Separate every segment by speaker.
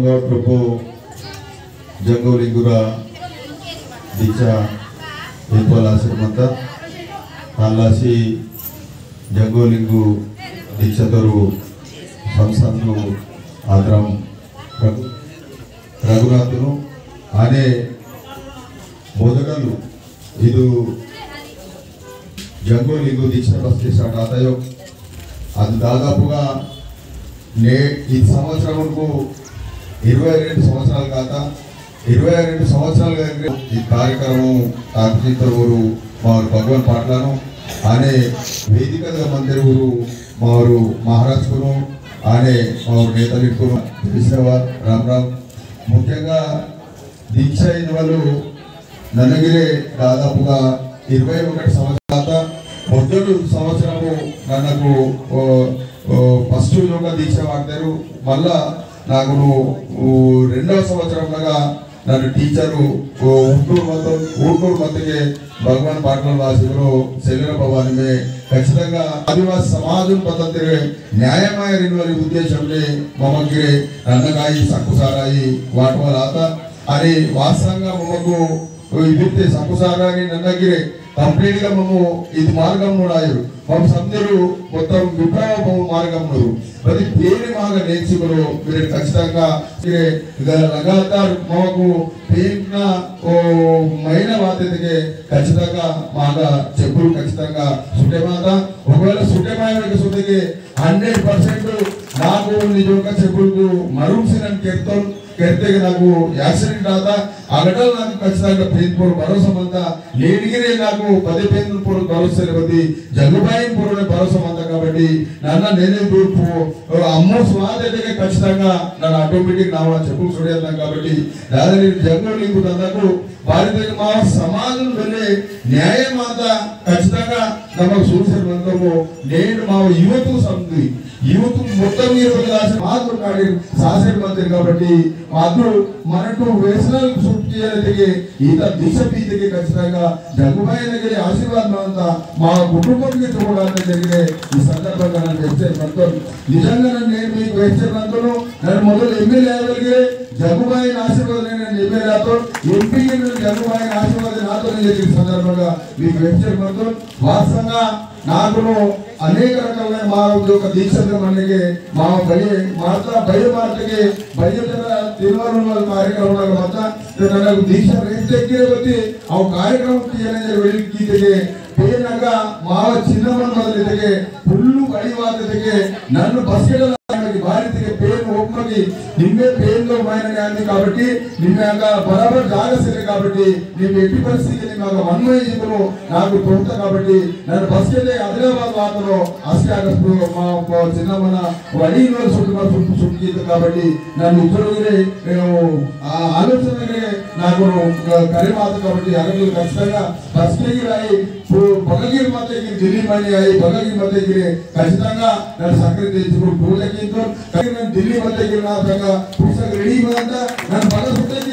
Speaker 1: गौड प्रभु जंगोलिंगुरा दीक्षा हेतुवाला श्रीमंत तालासी जंगोलिंगु दीक्षातोरु संस्थानु आदरम रघुनाथनु आने बोधकलु इदु जंगोलिंगु दीक्षा बस्ती स्टार्ट आतायो అది దాదాపుగా ఈ సంవత్సరంకు 22 సంవత్సరాల కాత 22 సంవత్సరాల ఈ కార్యక్రమం తాకితూరు మారు భగవాన్ పాటలను ఆనే వేదికగా మందిరూరు మారు మహారాజ్కును ఆనే మారు నేతలిట్టును విశ్వవార్ రామ్ ముఖ్యంగా దీక్ష అయిన వాళ్ళు నన్నగిరే దాదాపుగా 21 సంవత్సరాల మొదటి సంవత్సరము నాకు ఫస్ట్ యోగా దీక్ష వాడతారు మళ్ళా నాకు రెండవ సంవత్సరంలో నన్ను టీచరు ఊటూరు మధ్యకే భగవాన్ పాటల వాసిలో శరీర భవాని में ఖచ్చితంగా ఆదివాసి సమాజం పద్ధతి న్యాయమైన వారి ఉద్దేశంలో మమ్మకి నన్నగాయి సక్కుసారాయి వాటి వల్ల అని వాస్తవంగా మమ్మకు ఇవితే సక్కుసారాని నన్నగిరే कंप्लीट గా మేము ఇది మార్గంలో రాయరు మనం సందరు మొత్తం విప్లవ మార్గంలో ప్రతి పేరు మాగా నేర్చుకుని మీరు ఖచ్చితంగా लगातार మాకు పేరున మైన బాధ్యతకి ఖచ్చితంగా మాగా చెప్పులు ఖచ్చితంగా సుటేమాత ఒకవేళ సుటేమాయకి సుటకి 100% నాకు నిజంగా చెప్పులకు మరుంసినని कहते నాకు యాక్సిడెంట్ आता అగటల్ నాకు ఖచ్చితంగా ప్రేమపూర్ భరోసా మంతా లేనిగిరే నాకు పదే ప్రేమపూర్ భరోసా లేకపోతే జగబాయిన్ పూర్ణ భరోసా మంతా కాబట్టి నన్న నేనే దూర్పు అమ్మో స్వాదేటకే ఖచ్చితంగా నన్ను ఆటోమేటిక్ నా చెప్పులు చూడేద్దాం కాబట్టి దాని జంగలింగు దందకు భారతీయ మా సమాజం వెళ్ళే న్యాయమాత ఖచ్చితంగా నమ్మకు సూచన మంతము నేను మా యువతకు సంధి యువతకు మొత్తం మాకు కాడి శాసన మంత్రి కాబట్టి మాకు మనకు వేసనల్ సూట్ చేయడానికి ఈత దిశ పీతికి ఖచ్చితంగా జగబాయి దగ్గర ఆశీర్వాదం అంతా మా కుటుంబానికి చూడడానికి జరిగే ఈ సందర్భంగా నన్ను వెచ్చే నిజంగా నేను మీకు వెచ్చే మంత్రులు నన్ను మొదలు ఎమ్మెల్యే అయ్యగలిగే జగబాయి ఆశీర్వాదం నేను ఎమ్మెల్యేతో ఎంపీ జగబాయి ఆశీర్వాదం నాతో జరిగిన సందర్భంగా మీకు వెచ్చే మంత్రులు వాస్తవంగా నాకు అనేక రకాలైన మా యొక్క దీక్షల మనకి మా భయ మార్తకి భయజన తిరువరుణ కార్యక్రమాల మధ్య నాకు దీక్ష రేట్ దగ్గర వచ్చి ఆ కార్యక్రమం వెళ్ళి పేనగా మా చిన్నమని మొదలెదిగే పుల్లు బడివాదకి నన్ను బస్కెళ్ళ భారతకి పేరు ఒప్పకి నిన్నే పేరులో మైనని కాబట్టి నిన్న బరాబర్ జాగసలే కాబట్టి నేను ఎట్టి పరిస్థితిని నాకు వన్మయ జీవులు నాకు తొంత కాబట్టి నన్ను బస్కెళ్ళే ఆదిలాబాద్ వార్తలో అస్కాగస్టు మా చిన్నమన వడిలో చుట్టుకి కాబట్టి నన్ను ఇద్దరునే నేను ఆలోచనగా నాకు కరిమాత కాబట్టి అగలు ఖచ్చితంగా బస్కెళ్ళి రాయి बगलगिर मत दिल्ली मनी आई बगलगिर मत खचिता सक्रिय पूजकी दिल्ली मत पुस्तक रेडी नन बल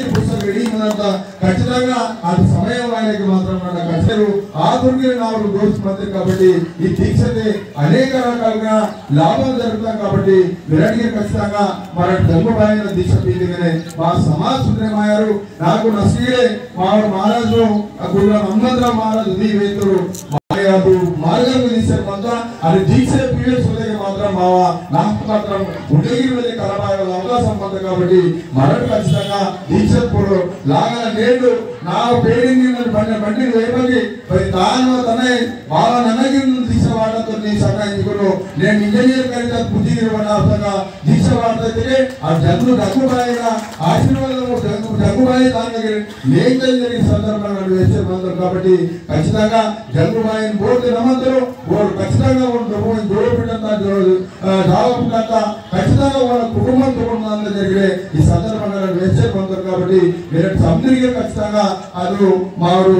Speaker 1: पुस्तक रेडी खचिता अब समय आधुनिक नावल दोस्त मंत्री काबट्टी दीक्षते अनेक रकाल लाभा जरूरत विराटगिरी खचिता मन जंगबाई दीक्ष पीठने समाज सुंदरमయ్యారు నాకు నసిరే महाराजु गुरु हनुमंतराव महाराज दी ಅದು ಮಾರ್ಗವನ್ನು ನಿಸರ್ಮಂತ ಅದು ದೀಕ್ಷೆ ಪೀಳಿಗೆ ಸೋದೆಗೆ ಮಾತ್ರ ಮಾವ నాకు మాత్రం ఉదగిరి వెళ్ళే కలబాయల అవకాశం ఉంది కాబట్టి మరణ ఖచ్చితంగా దీక్ష పూర్వ లాగల నేడు నా పేడింగ్ బండి వేపకి మరి తాను తనే మావ నన్నగిరి దీక్ష వాడతో నీ సహాయించుకును నేను ఇంజనీర్ కరిత బుద్ధిగిరి వనార్థంగా దీక్ష వాడతే ఆ జగ్గుబాయిన ఆశీర్వాదము జగ్గుబాయి దానికి నేను జరిగిన సందర్భంగా వేసే మంత్రం కాబట్టి ఖచ్చితంగా జగ్గుబాయి बोर्ड नमंतरो बोर्ड ఖచ్చితంగా ఉండవు జోడుపిటంతా జావపుటంతా ఖచ్చితంగా వాళ్ళ కుటుంబం తోడునంద జరిగే ఈ సందర్భంగా వేసే మంత్రం కాబట్టి మీరు సందర్భంగా ఖచ్చితంగా అది మారు